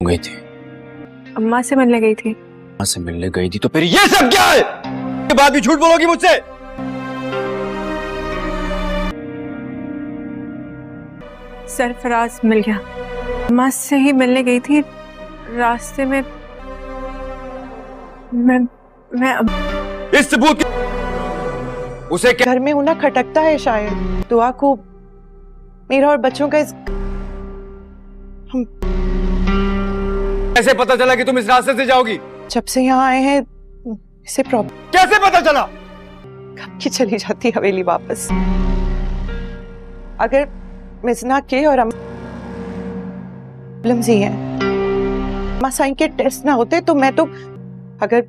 गई थी? अम्मा से मिलने गई थी। अम्मा से मिलने गई थी तो फिर ये सब क्या है? ये बात भी झूठ बोलोगी मुझसे? सरफराज मिल गया। अम्मा से ही मिलने गई थी। रास्ते में मैं इस सबूत उसे क्या? घर में होना खटकता है शायद। दुआ को मेरा और बच्चों का हम कैसे पता चला कि तुम इस रास्ते से जाओगी? जब से यहाँ आए हैं इसे प्रॉब्लम कैसे पता चला? कब की चली जाती हवेली वापस। अगर मिजना के और प्रॉब्लम्स ही हैं। अम्मा साईं के टेस्ट ना होते तो मैं तो अगर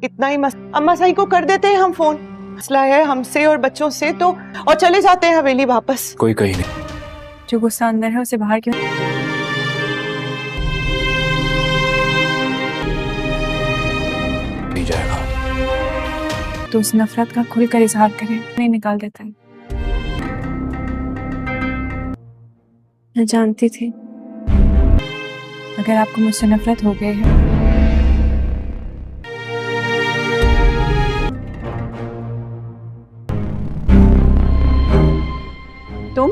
इतना ही अम्मा साईं को कर देते हैं हम फोन। मसला है हमसे और बच्चों से तो और चले जाते हैं हवेली वापस। कोई कहीं नहीं। जो गुस्सा अंदर है उसे बाहर क्यों? नहीं जाएगा तो उस नफरत का खुलकर इजहार करें, नहीं निकाल देता है। मैं जानती थी अगर आपको मुझसे नफरत हो गई है तुम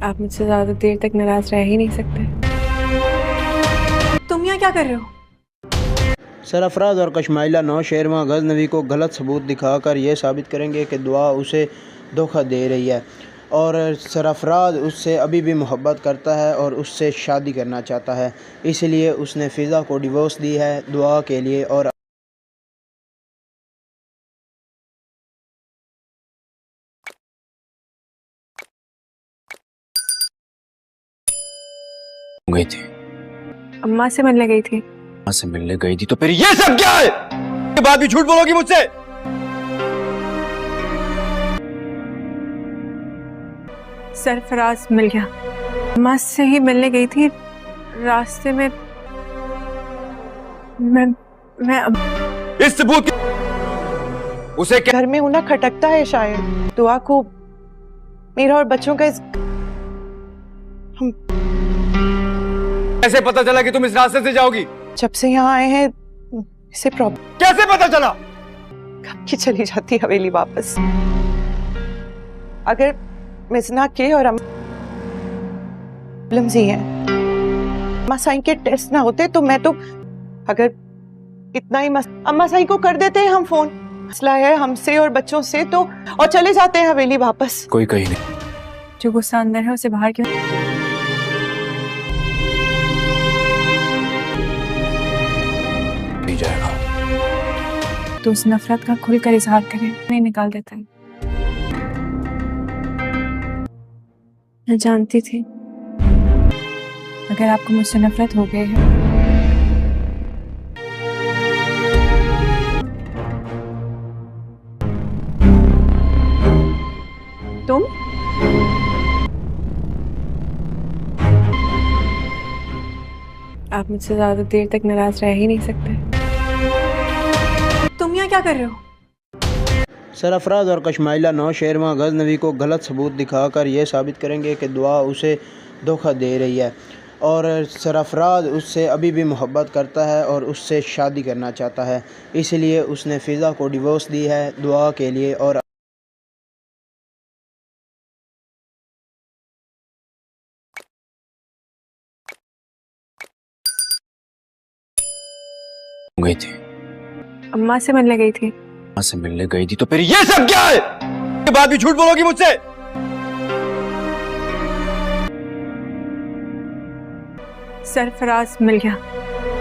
आप मुझसे ज्यादा देर तक नाराज रह ही नहीं सकते। तुम यहाँ क्या कर रहे हो? सरफराज और कशमाइला नौशेरवा गजनवी को गलत सबूत दिखाकर ये साबित करेंगे कि दुआ उसे धोखा दे रही है और सरफराज उससे अभी भी मोहब्बत करता है और उससे शादी करना चाहता है। इसलिए उसने फ़िज़ा को डिवोर्स दी है दुआ के लिए और गई थी। अम्मा से मिलने गई थी। अम्मा से मिलने गई थी तो फिर ये सब क्या है? ये बात भी झूठ बोलोगी मुझसे? सरफराज मिल गया। अम्मा से ही मिलने गई थी। रास्ते में इस सबूत उसे क्या? घर में होना खटकता है शायद। दुआ को मेरा और बच्चों का हम कैसे पता चला कि तुम इस रास्ते से जाओगी? जब से यहाँ आए हैं इसे प्रॉब्लम कैसे पता चला? कब की चली जाती हवेली वापस। अगर मिजना के और प्रॉब्लम्स ही हैं। अम्मा साईं के टेस्ट ना होते तो मैं तो अगर इतना ही अम्मा साईं को कर देते हैं हम फोन। मसला है हमसे और बच्चों से तो और चले जाते हैं हवेली वापस। कोई कहीं नहीं। जो गुस्सा अंदर है उसे बाहर क्यों? नहीं जाएगा तो उस नफरत का खुलकर इजहार करें, नहीं निकाल देता है। मैं जानती थी अगर आपको मुझसे नफरत हो गई है तुम आप मुझसे ज्यादा देर तक नाराज रह ही नहीं सकते। तुम यहाँ क्या कर रहे हो? सरफराज और कशमाइला नौशेरवा गजनवी को गलत सबूत दिखाकर ये साबित करेंगे कि दुआ उसे धोखा दे रही है और सरफराज उससे अभी भी मोहब्बत करता है और उससे शादी करना चाहता है। इसलिए उसने फ़िज़ा को डिवोर्स दी है दुआ के लिए और गई थी। अम्मा से मिलने गई थी। अम्मा से मिलने गई थी तो फिर ये सब क्या है? ये बात भी झूठ बोलोगी मुझसे? सरफराज मिल गया।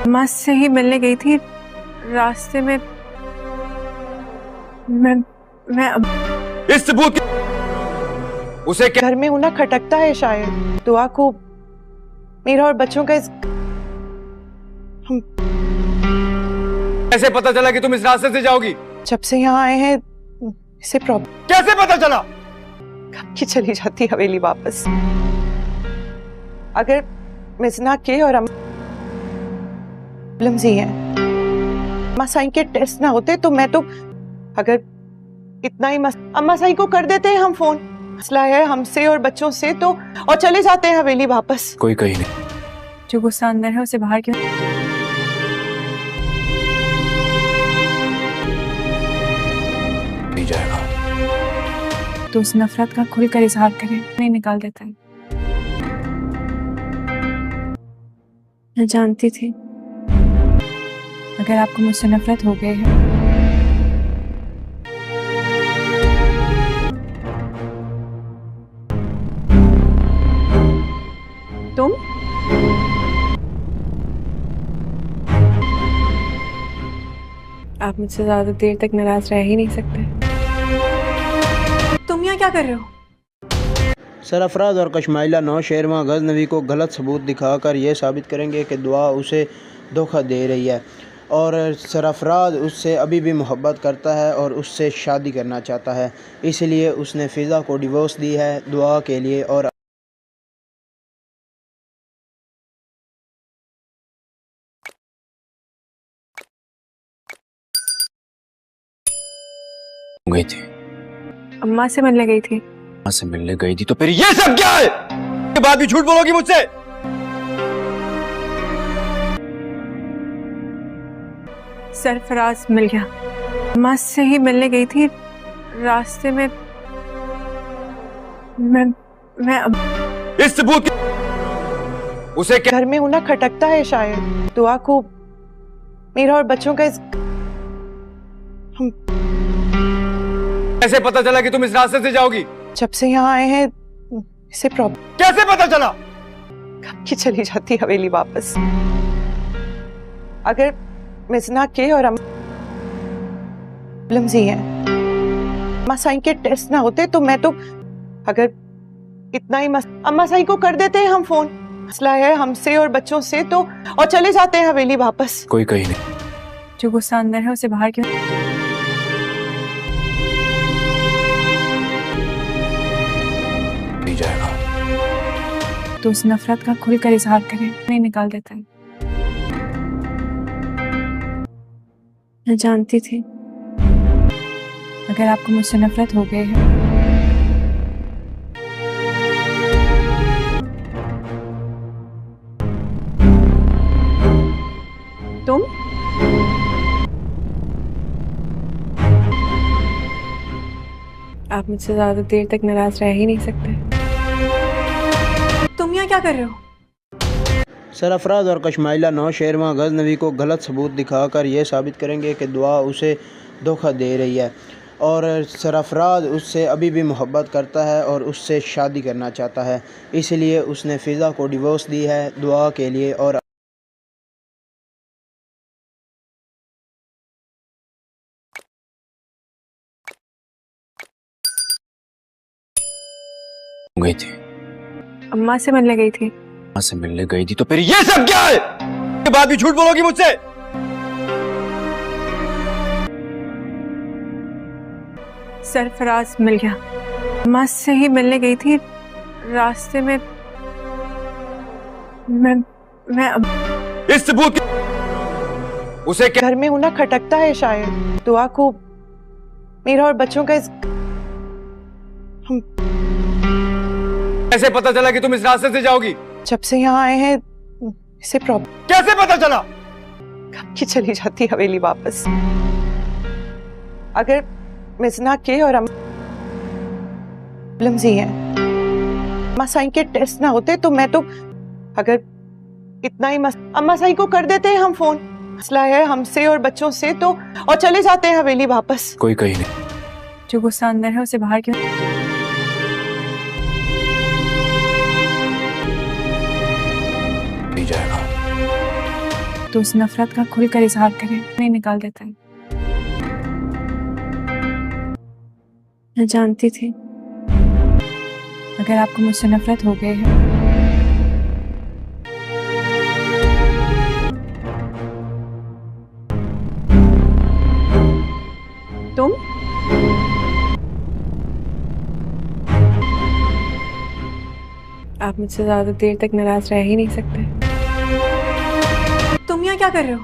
अम्मा से ही मिलने गई थी। रास्ते में इस सबूत उसे क्या? घर में होना खटकता है शायद। दुआ को मेरा और बच्चों का हम कैसे पता चला कि तुम इस रास्ते से जाओगी? जब से यहाँ आए हैं इसे प्रॉब्लम कैसे पता चला? कब की चली जाती हवेली वापस। अगर मिजना के और प्रॉब्लम्स ही हैं। अम्मा साईं के टेस्ट ना होते तो मैं तो अगर इतना ही अम्मा साईं को कर देते हैं हम फोन। मसला है हमसे और बच्चों से तो, और चले जाते हैं हवेली वापस। कोई कहीं नहीं। जो गुस्सा अंदर है उसे बाहर क्यों? नहीं जाएगा। तो उस नफरत का खुलकर इजहार करें, नहीं निकाल देता है। मैं जानती थी अगर आपको मुझसे नफरत हो गई है तुम आप मुझसे ज्यादा देर तक नाराज रह ही नहीं सकते। तुम यहाँ क्या कर रहे हो? सरफराज और कशमाइला नौशेरवा गजनवी को गलत सबूत दिखाकर ये साबित करेंगे कि दुआ उसे धोखा दे रही है और सरफराज उससे अभी भी मोहब्बत करता है और उससे शादी करना चाहता है। इसलिए उसने फ़िज़ा को डिवोर्स दी है दुआ के लिए और गई थी। अम्मा से मिलने गई थी। मां से मिलने गई थी तो फिर ये सब क्या है? ये बात भी झूठ बोलोगी मुझसे? सरफराज मिल गया। अम्मा से ही मिलने गई थी। रास्ते में मैं इस सबूत उसे क्या? घर में होना खटकता है शायद। दुआ को मेरा और बच्चों का हम कैसे पता चला कि तुम इस रास्ते से जाओगी? जब से यहाँ आए हैं इसे प्रॉब्लम। कैसे पता चला? कब की चली जाती हवेली वापस। अगर मिजना के और प्रॉब्लम्स ही हैं। अम्मा साईं के टेस्ट ना होते तो मैं तो, अगर इतना ही अम्मा साईं को कर देते हैं हम फोन। मसला है हमसे और बच्चों से तो, और चले जाते हैं हवेली वापस। कोई कहीं नहीं। जो गुस्सा अंदर है उसे बाहर क्यों? नहीं जाएगा। तो उस नफरत का खुलकर इजहार करें, नहीं निकाल देता है। मैं जानती थी अगर आपको मुझसे नफरत हो गई है तुम आप मुझसे ज्यादा देर तक नाराज रह ही नहीं सकते। तुम यहाँ क्या कर रहे हो? सरफराज और कशमाइला नौशेरवा गजनवी को गलत सबूत दिखाकर ये साबित करेंगे कि दुआ उसे धोखा दे रही है और सरफराज उससे अभी भी मोहब्बत करता है और उससे शादी करना चाहता है। इसलिए उसने फ़िज़ा को डिवोर्स दी है दुआ के लिए और गई थी। अम्मा से मिलने गई थी। मां से मिलने गई थी तो फिर ये सब क्या है? ये बात भी झूठ बोलोगी मुझसे? सरफराज मिल गया। अम्मा से ही मिलने गई थी। रास्ते में इस सबूत उसे क्या? घर में होना खटकता है शायद। दुआ को मेरा और बच्चों का हम कैसे पता चला कि तुम इस रास्ते से जाओगी? जब से यहाँ आए हैं इसे प्रॉब्लम। कैसे पता चला? कब की चली जाती हवेली वापस। अगर मिजना के और प्रॉब्लम्स ही हैं। अम्मा साईं के टेस्ट ना होते तो मैं तो, अगर इतना ही अम्मा साईं को कर देते हैं हम फोन। मसला है हमसे और बच्चों से तो, और चले जाते हैं हवेली वापस। कोई कहीं नहीं। जो गुस्सा अंदर है उसे बाहर क्यों? नहीं जाएगा। तो उस नफरत का खुलकर इजहार करें, नहीं निकाल देता है। मैं जानती थी अगर आपको मुझसे नफरत हो गई है तुम आप मुझसे ज्यादा देर तक नाराज रह ही नहीं सकते। तुम यहाँ क्या कर रहे हो?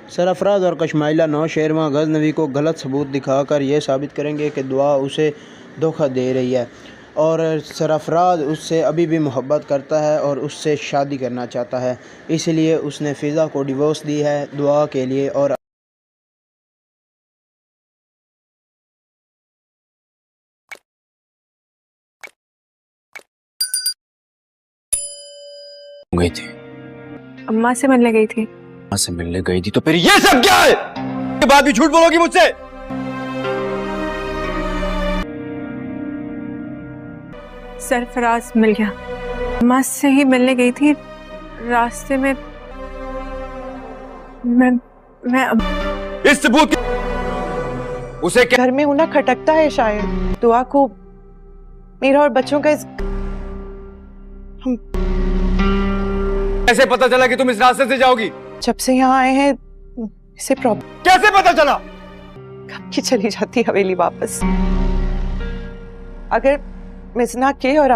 सरफराज और कशमाइला नौशेरवा गजनवी को गलत सबूत दिखाकर ये साबित करेंगे कि दुआ उसे धोखा दे रही है और सरफराज उससे अभी भी मोहब्बत करता है और उससे शादी करना चाहता है। इसलिए उसने फ़िज़ा को डिवोर्स दी है दुआ के लिए। और गई थी, अम्मा से मिलने गई थी। माँ से मिलने गई थी तो फिर ये सब क्या है? ये बात भी झूठ बोलोगी मुझसे? सरफराज मिल गया। अम्मा से ही मिलने गई थी। रास्ते में मैं इस सबूत उसे क्या? घर में होना खटकता है शायद। दुआ को मेरा और बच्चों का हम कैसे पता चला कि तुम इस रास्ते से जाओगी? जब से यहाँ आए हैं इसे प्रॉब्लम कैसे पता चला? कब की चली जाती हवेली वापस। अगर मिजना के और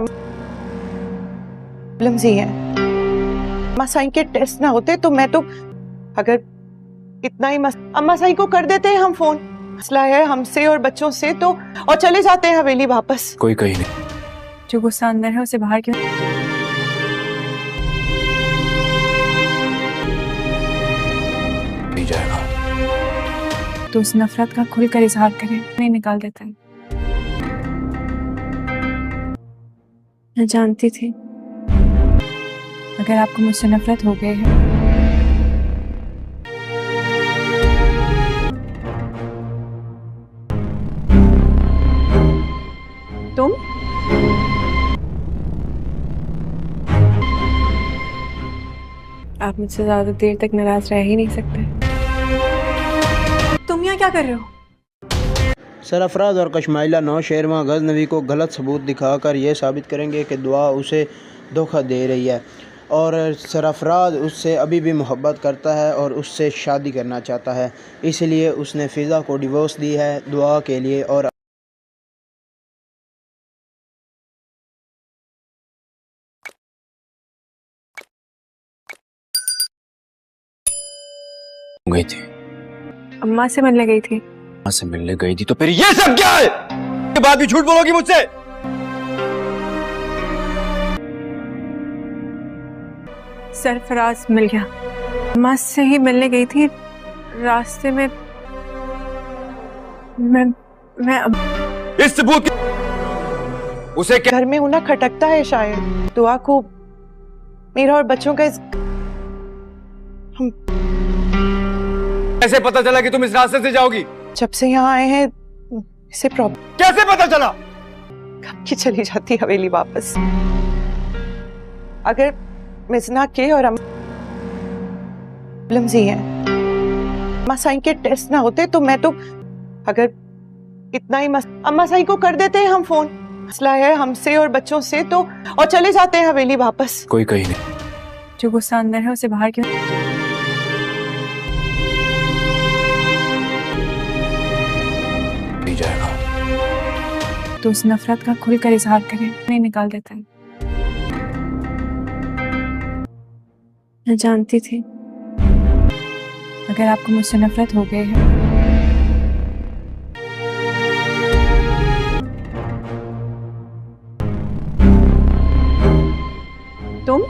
प्रॉब्लम्स ही हैं। अम्मा साईं के टेस्ट ना होते तो मैं तो अगर इतना ही अम्मा साईं को कर देते हैं हम फोन। मसला है हमसे और बच्चों से तो और चले जाते हैं हवेली वापस। कोई कहीं नहीं। जो गुस्सा अंदर है उसे बाहर क्यों? नहीं जाएगा तो उस नफरत का खुलकर इजहार करें, नहीं निकाल देता है। मैं जानती थी अगर आपको मुझसे नफरत हो गई है तुम आप मुझसे ज्यादा देर तक नाराज रह ही नहीं सकते। तुम यहाँ क्या कर रहे हो? सरफराज और कशमाइला नौशेरमा गजनवी को गलत सबूत दिखाकर ये साबित करेंगे कि दुआ उसे धोखा दे रही है और सरफराज उससे अभी भी मोहब्बत करता है और उससे शादी करना चाहता है। इसलिए उसने फ़िज़ा को डिवोर्स दी है दुआ के लिए। और गई थी, अम्मा से मिलने गई थी। माँ से मिलने गई थी तो फिर ये सब क्या है? ये बात भी झूठ बोलोगी मुझसे? सरफराज मिल गया। अम्मा से ही मिलने गई थी। रास्ते में मैं इस सबूत उसे क्या? घर में होना खटकता है शायद। दुआ को मेरा और बच्चों का हम कैसे पता चला कि तुम इस रास्ते से जाओगी? जब से यहाँ आए हैं इसे प्रॉब्लम कैसे पता चला? कब की चली जाती हवेली वापस। अगर मिजना के और प्रॉब्लम्स ही हैं। अम्मा साईं के टेस्ट ना होते तो मैं तो अगर इतना ही अम्मा साईं को कर देते हैं हम फोन। मसला है हमसे और बच्चों से तो और चले जाते हैं हवेली वापस। कोई कहीं नहीं। जो गुस्सा अंदर है उसे बाहर क्यों? नहीं जाएगा तो उस नफरत का खुलकर इजहार करें, नहीं निकाल देता है। मैं जानती थी अगर आपको मुझसे नफरत हो गई है तुम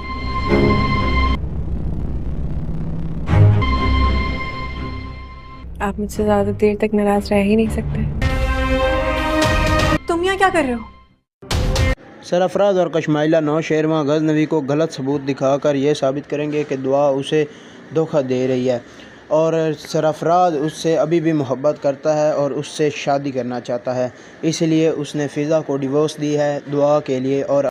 आप मुझसे ज्यादा देर तक नाराज रह ही नहीं सकते। तुम यहाँ क्या कर रहे हो? सरफराज और कशमाइला नौशेरमा गजनवी को गलत सबूत दिखाकर ये साबित करेंगे कि दुआ उसे धोखा दे रही है और सरफराज उससे अभी भी मोहब्बत करता है और उससे शादी करना चाहता है। इसलिए उसने फ़िज़ा को डिवोर्स दी है दुआ के लिए। और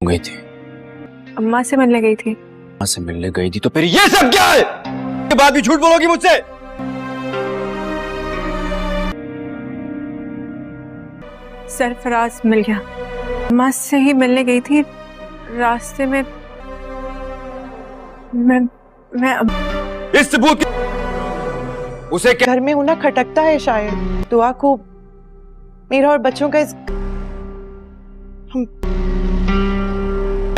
गई थी, अम्मा से मिलने गई थी। माँ से मिलने गई थी तो फिर ये सब क्या है? ये बात भी झूठ बोलोगी मुझसे? सरफराज मिल गया। अम्मा से ही मिलने गई थी। रास्ते में मैं इस सबूत उसे क्या? घर में होना खटकता है शायद। दुआ को मेरा और बच्चों का हम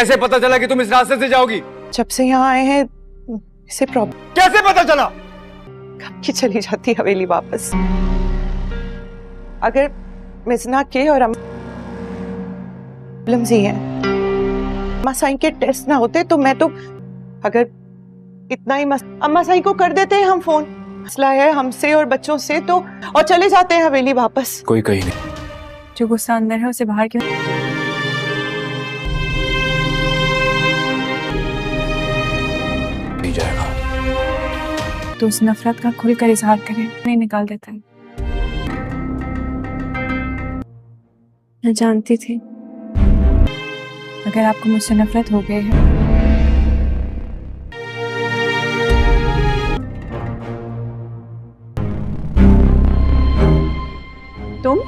कैसे पता चला कि तुम इस रास्ते से जाओगी? जब से यहाँ आए हैं इसे प्रॉब्लम कैसे पता चला? कब की चली जाती हवेली वापस। अगर मिजना के और प्रॉब्लम्स ही हैं। अम्मा साईं के टेस्ट ना होते तो मैं तो अगर इतना ही अम्मा साईं को कर देते हैं हम फोन। मसला है हमसे और बच्चों से तो, और चले जाते हैं हवेली वापस। कोई कहीं नहीं। जो गुस्सा अंदर है उसे बाहर क्यों? नहीं जाएगा। तो उस नफरत का खुलकर इजहार करें, नहीं निकाल देता है। मैं जानती थी अगर आपको मुझसे नफरत हो गई है तुम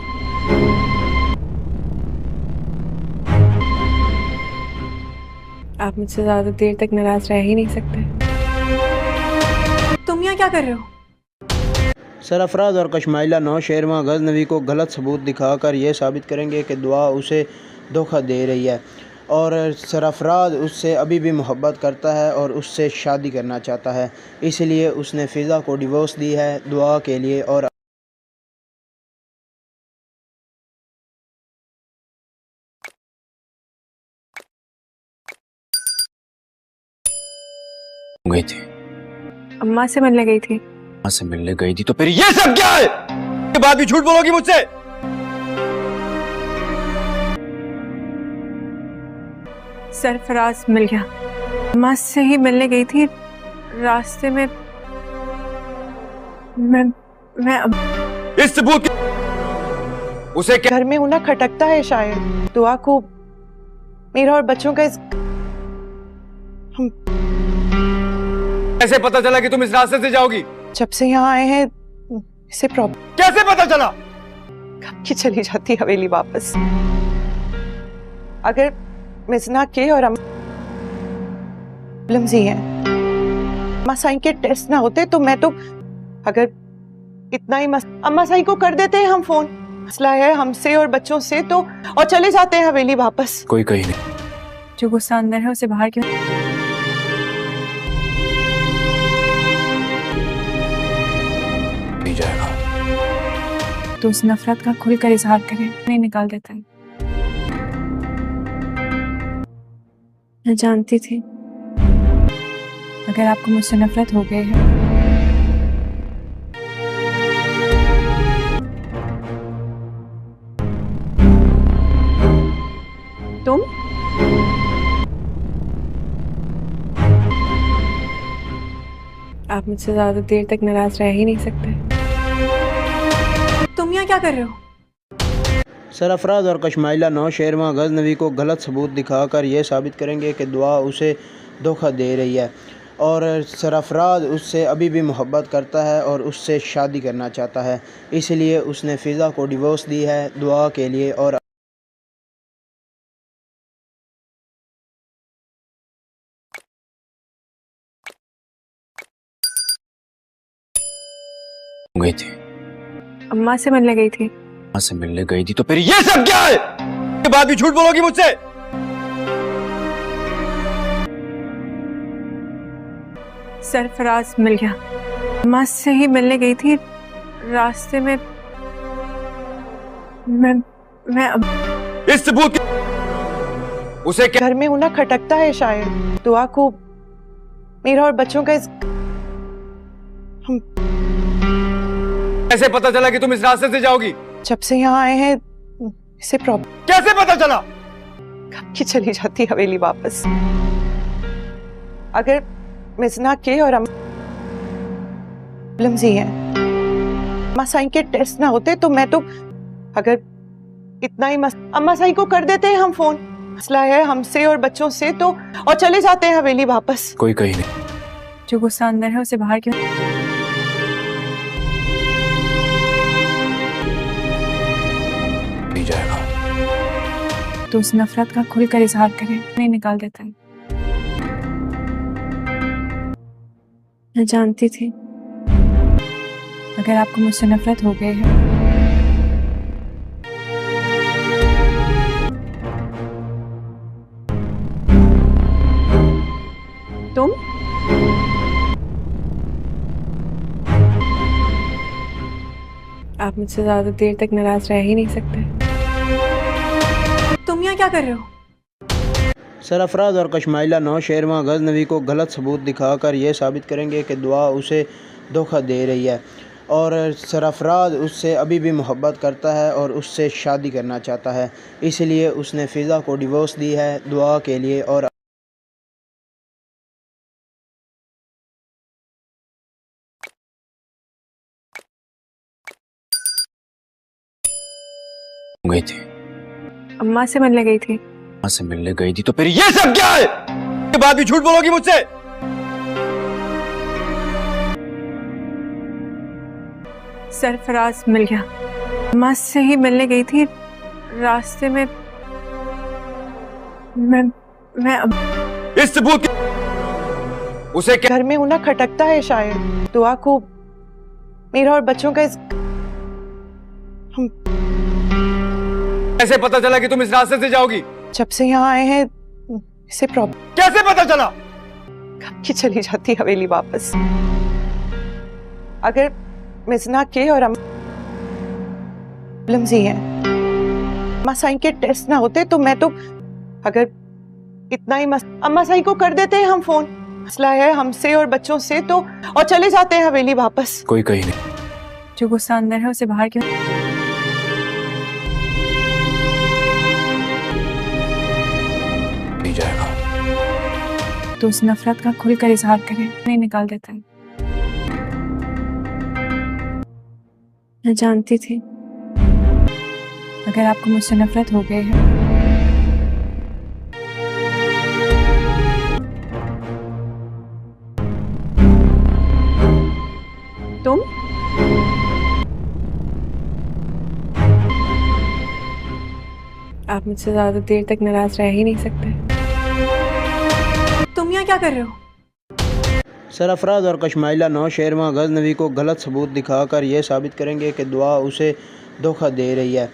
आप मुझसे ज्यादा देर तक नाराज रह ही नहीं सकते। तुम यहाँ क्या कर रहे हो? सरफराज और कशमाइला नौशेरमा गजनवी को गलत सबूत दिखाकर ये साबित करेंगे कि दुआ उसे धोखा दे रही है और सरफराज उससे अभी भी मोहब्बत करता है और उससे शादी करना चाहता है। इसलिए उसने फ़िज़ा को डिवोर्स दी है दुआ के लिए और गई थी। अम्मा से मिलने गई थी। मां से मिलने गई थी तो फिर ये सब क्या है? के बाद भी झूठ बोलोगी मुझसे? सरफराज मिल गया। अम्मा से ही मिलने गई थी। रास्ते में मैं इस सबूत उसे क्या? घर में होना खटकता है शायद। दुआ को मेरा और बच्चों का हम कैसे पता चला कि तुम इस रास्ते से जाओगी? जब से यहाँ आए हैं इसे प्रॉब्लम कैसे पता चला? कब की चली जाती हवेली वापस। अगर मिजना के और प्रॉब्लम्स ही हैं। अम्मा साईं के टेस्ट ना होते तो मैं तो अगर इतना ही अम्मा साईं को कर देते हैं हम फोन। मसला है हमसे और बच्चों से तो, और चले जाते हैं हवेली वापस। कोई कहीं नहीं। जो गुस्सा अंदर है उसे बाहर क्यों? नहीं जाएगा। तो उस नफरत का खुलकर इजहार करें, नहीं निकाल देता है। मैं जानती थी अगर आपको मुझसे नफरत हो गई है तुम आप मुझसे ज्यादा देर तक नाराज रह ही नहीं सकते। तुम यहाँ क्या कर रहे हो? सरफराज और कशमाइला नौशेरमा गजनवी को गलत सबूत दिखाकर ये साबित करेंगे कि दुआ उसे धोखा दे रही है और सरफराज उससे अभी भी मोहब्बत करता है और उससे शादी करना चाहता है। इसलिए उसने फ़िज़ा को डिवोर्स दी है दुआ के लिए और गई थी। अम्मा से मिलने गई थी। मां से मिलने गई थी तो फिर ये सब क्या है? के बाद भी झूठ बोलोगी मुझसे? सरफराज मिल गया। अम्मा से ही मिलने गई थी। रास्ते में मैं इस सबूत उसे क्या? घर में होना खटकता है शायद। दुआ को मेरा और बच्चों का हम कैसे पता चला कि तुम इस रास्ते से जाओगी? जब से यहाँ आए हैं इसे प्रॉब्लम कैसे पता चला? कब की चली जाती हवेली वापस। अगर मिजना के और प्रॉब्लम्स ही हैं। अम्मा साईं के टेस्ट ना होते तो मैं तो अगर इतना ही अम्मा साईं को कर देते हैं हम फोन। मसला है हमसे और बच्चों से तो, और चले जाते हैं हवेली वापस। कोई कहीं नहीं। जो गुस्सा अंदर है उसे बाहर क्यों? नहीं जाएगा। तो उस नफरत का खुलकर इजहार करें, नहीं निकाल देता है। मैं जानती थी अगर आपको मुझसे नफरत हो गई है आप मुझसे ज्यादा देर तक नाराज रह ही नहीं सकते। तुम यहाँ क्या कर रहे हो? सरफराज और कशमाइला नौशेरवा गजनवी को गलत सबूत दिखाकर ये साबित करेंगे कि दुआ उसे धोखा दे रही है और सरफराज उससे अभी भी मोहब्बत करता है और उससे शादी करना चाहता है। इसलिए उसने फ़िज़ा को डिवोर्स दी है दुआ के लिए और गई थी। अम्मा से मिलने गई थी। माँ से मिलने गई थी तो फिर ये सब क्या है? ये बात भी झूठ बोलोगी मुझसे? सरफराज मिल गया। अम्मा से ही मिलने गई थी। रास्ते में मैं इस सबूत उसे क्या? घर में होना खटकता है शायद। दुआ को मेरा और बच्चों का कैसे पता चला कि तुम इस रास्ते से जाओगी? जब से यहाँ आए हैं इसे प्रॉब्लम कैसे पता चला? कब की चली जाती हवेली वापस। अगर मिजना के और प्रॉब्लम्स ही हैं। अम्मा साईं के टेस्ट ना होते तो मैं तो अगर इतना ही अम्मा साईं को कर देते हैं हम फोन। मसला है हमसे और बच्चों से तो और चले जाते हैं हवेली वापस। कोई कहीं नहीं। जो गुस्सा अंदर है उसे बाहर क्यों? नहीं जाएगा तो उस नफरत का खुलकर इजहार करें, नहीं निकाल देता है। मैं जानती थी अगर आपको मुझसे नफरत हो गई है तुम आप मुझसे ज्यादा देर तक नाराज रह ही नहीं सकते। तुम यहाँ क्या कर रहे हो? सरफराज और कशमाइला नौशेरवा गजनवी को गलत सबूत दिखाकर ये साबित करेंगे कि दुआ उसे धोखा दे रही है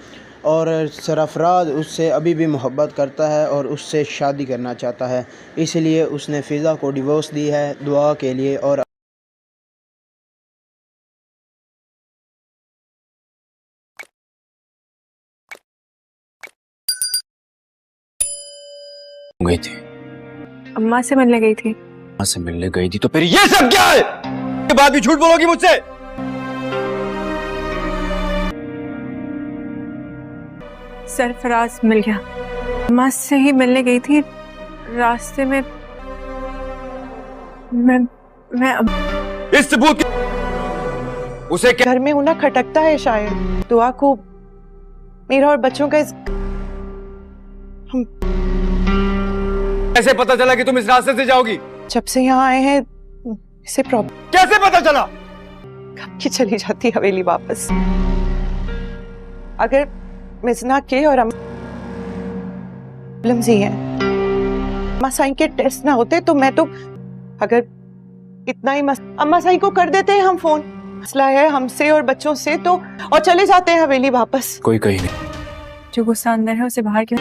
और सरफराज उससे अभी भी मोहब्बत करता है और उससे शादी करना चाहता है। इसलिए उसने फ़िज़ा को डिवोर्स दी है दुआ के लिए और गई थी। अम्मा से मिलने गई थी। माँ से मिलने गई थी तो फिर ये सब क्या है? ये बात भी झूठ बोलोगी मुझसे? सरफराज मिल गया। अम्मा से ही मिलने गई थी। रास्ते में मैं इस सबूत उसे क्या? घर में होना खटकता है शायद। दुआ को मेरा और बच्चों का कैसे पता चला कि तुम इस रास्ते से जाओगी? जब से यहाँ आए हैं इसे प्रॉब्लम कैसे पता चला? कब की चली जाती हवेली वापस। अगर मिजना के और प्रॉब्लम्स ही हैं। अम्मा साईं के टेस्ट ना होते तो मैं तो अगर इतना ही अम्मा साईं को कर देते हैं हम फोन। मसला है हमसे और बच्चों से तो और चले जाते हैं हवेली वापस। कोई कहीं नहीं। जो गुस्सा अंदर है उसे बाहर क्यों?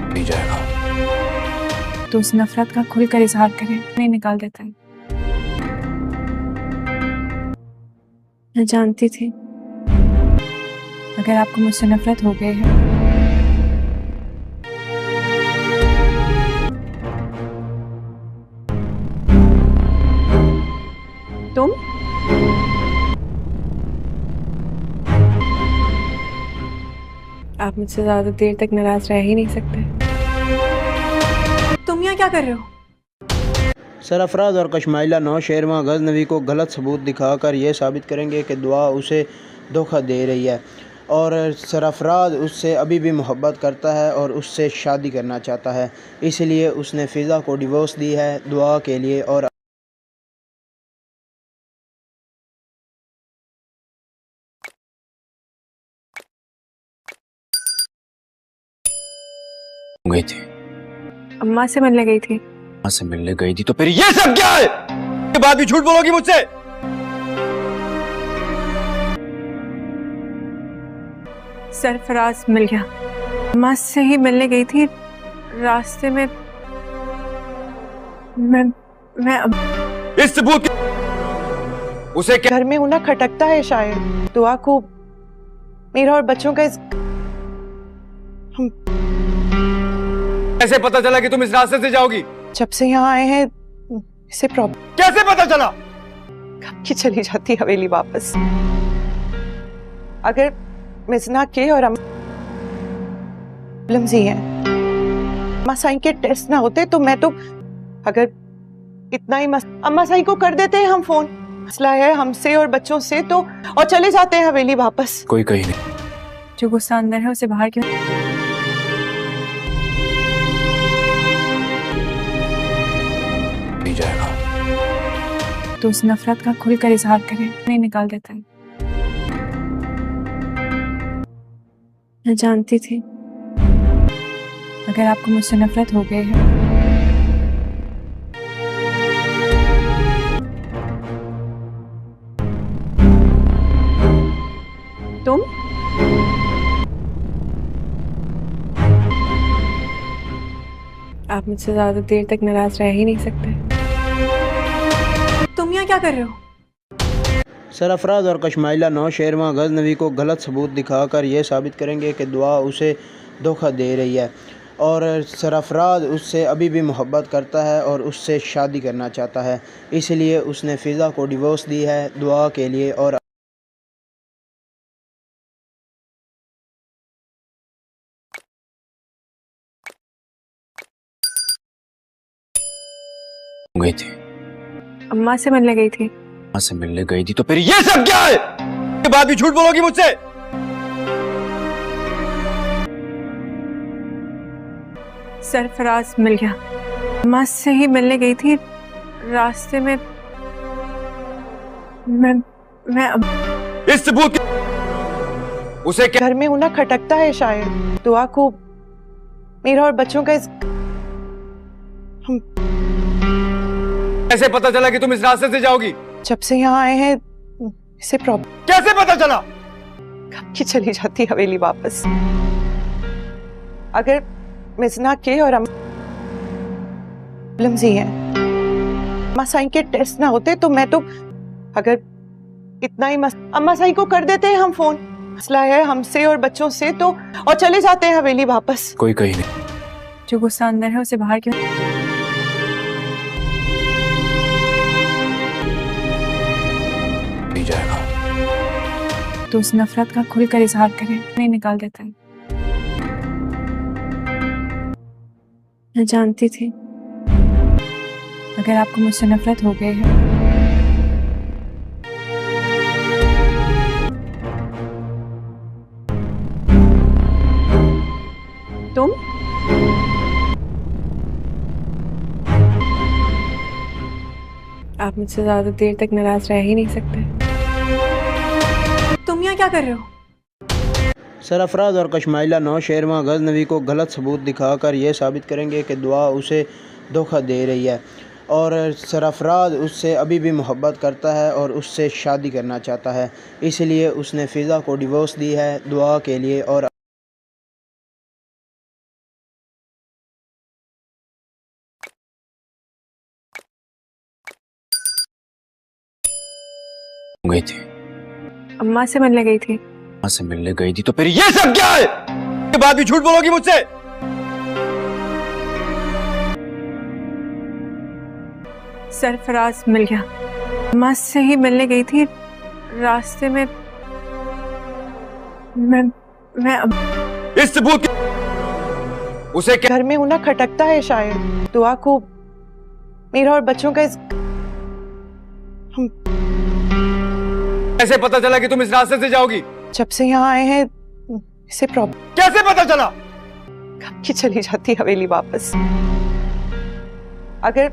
नहीं जाएगा तो उस नफरत का खुलकर इजहार करें, नहीं निकाल देता है। मैं जानती थी अगर आपको मुझसे नफरत हो गई है तुम आप मुझसे ज्यादा देर तक नाराज रह ही नहीं सकते। तुम यहाँ क्या कर रहे हो? सरफराज और कशमाइला नौशेरवा गजनवी को गलत सबूत दिखाकर ये साबित करेंगे कि दुआ उसे धोखा दे रही है और सरफराज उससे अभी भी मोहब्बत करता है और उससे शादी करना चाहता है। इसलिए उसने फ़िज़ा को डिवोर्स दी है दुआ के लिए और गई थी। अम्मा से मिलने गई थी। माँ से मिलने गई थी तो फिर ये सब क्या है? ये बात भी झूठ बोलोगी मुझसे? सरफराज मिल गया। अम्मा से ही मिलने गई थी। रास्ते में मैं इस सबूत उसे क्या घर में होना खटकता है शायद। दुआ को मेरा और बच्चों का कैसे पता चला कि तुम इस रास्ते से जाओगी? जब से यहाँ आए हैं इसे प्रॉब्लम कैसे पता चला? कब की चली जाती हवेली वापस। अगर मिजना के और प्रॉब्लम्स ही हैं। अम्मा साईं के टेस्ट ना होते तो मैं तो अगर इतना ही अम्मा साईं को कर देते हैं हम फोन। मसला है हमसे और बच्चों से तो, और चले जाते हैं हवेली वापस। कोई कहीं नहीं। जो गुस्सा अंदर है उसे बाहर क्यों नहीं जाएगा? तो उस नफरत का खुलकर इजहार करे, नहीं निकाल देता है। मैं जानती थी अगर आपको मुझसे नफरत हो गई है तुम आप मुझसे ज्यादा देर तक नाराज रह ही नहीं सकते। तुम यहाँ क्या कर रहे हो? सरफराज और कशमाइला नौशेरवा गजनवी को गलत सबूत दिखाकर ये साबित करेंगे कि दुआ उसे धोखा दे रही है और सरफराज उससे अभी भी मोहब्बत करता है और उससे शादी करना चाहता है। इसलिए उसने फ़िज़ा को डिवोर्स दी है दुआ के लिए। और गई थी, अम्मा से मिलने गई थी। मां से मिलने गई थी तो फिर ये सब क्या है? के बाद भी झूठ बोलोगी मुझसे? सरफराज मिल गया। अम्मा से ही मिलने गई थी। रास्ते में मैं इस सबूत उसे क्या घर में होना खटकता है शायद। दुआ को मेरा और बच्चों का कैसे पता चला कि तुम इस रास्ते से जाओगी? जब से यहाँ आए हैं इसे प्रॉब्लम कैसे पता चला? कब की चली जाती हवेली वापस। अगर मिजना के और प्रॉब्लम्स ही हैं। अम्मा साईं के टेस्ट ना होते तो मैं तो अगर इतना ही अम्मा साईं को कर देते हैं हम फोन। मसला है हमसे और बच्चों से तो, और चले जाते हैं हवेली वापस। कोई कहीं नहीं। जो गुस्सा अंदर है उसे बाहर क्यों नहीं जाएगा? तो उस नफरत का खुलकर इजहार करे, नहीं निकाल देता है। मैं जानती थी अगर आपको मुझसे नफरत हो गई है तुम आप मुझसे ज्यादा देर तक नाराज रह ही नहीं सकते। तुम यहाँ क्या कर रहे हो? सरफराज और कशमाइला नौशेरवा गजनवी को गलत सबूत दिखाकर ये साबित करेंगे कि दुआ उसे धोखा दे रही है और सरफराज उससे अभी भी मोहब्बत करता है और उससे शादी करना चाहता है। इसलिए उसने फ़िज़ा को डिवोर्स दी है दुआ के लिए। और गई थी, अम्मा से मिलने गई थी। मां से मिलने गई थी तो फिर ये सब क्या है? के बाद भी झूठ बोलोगी मुझसे? सरफराज मिल गया। अम्मा से ही मिलने गई थी। रास्ते में मैं इस सबूत उसे क्या घर में होना खटकता है शायद। दुआ को मेरा और बच्चों का कैसे पता चला कि तुम इस रास्ते से जाओगी? जब से यहाँ आए हैं इसे प्रॉब्लम कैसे पता चला? कब की चली जाती हवेली वापस। अगर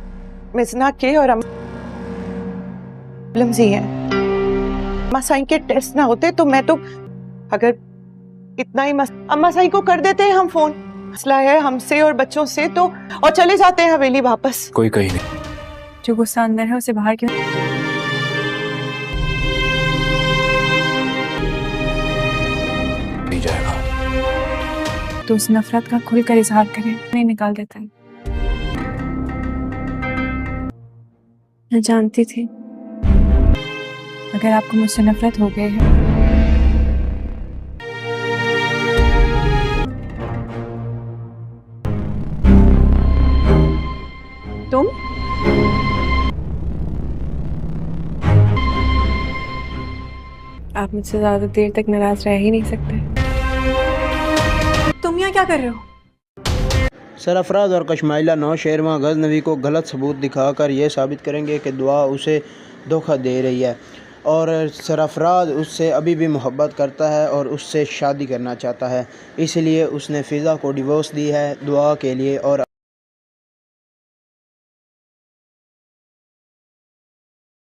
मिजना के और प्रॉब्लम्स ही हैं। अम्मा साईं के टेस्ट ना होते तो मैं तो अगर इतना ही अम्मा साईं को कर देते हैं हम फोन। मसला है हमसे और बच्चों से तो, और चले जाते हैं हवेली वापस। कोई कहीं नहीं। जो गुस्सा अंदर है उसे बाहर क्यों नहीं जाएगा? तो उस नफरत का खुलकर इजहार करे, नहीं निकाल देता है। मैं जानती थी अगर आपको मुझसे नफरत हो गई है तुम आप मुझसे ज्यादा देर तक नाराज रह ही नहीं सकते। तुम यहाँ क्या कर रहे हो? सरफराज और कशमाइला नौशेरवां गजनवी को गलत सबूत दिखाकर ये साबित करेंगे कि दुआ उसे धोखा दे रही है और सरफराज उससे अभी भी मोहब्बत करता है और उससे शादी करना चाहता है। इसलिए उसने फ़िज़ा को डिवोर्स दी है दुआ के लिए और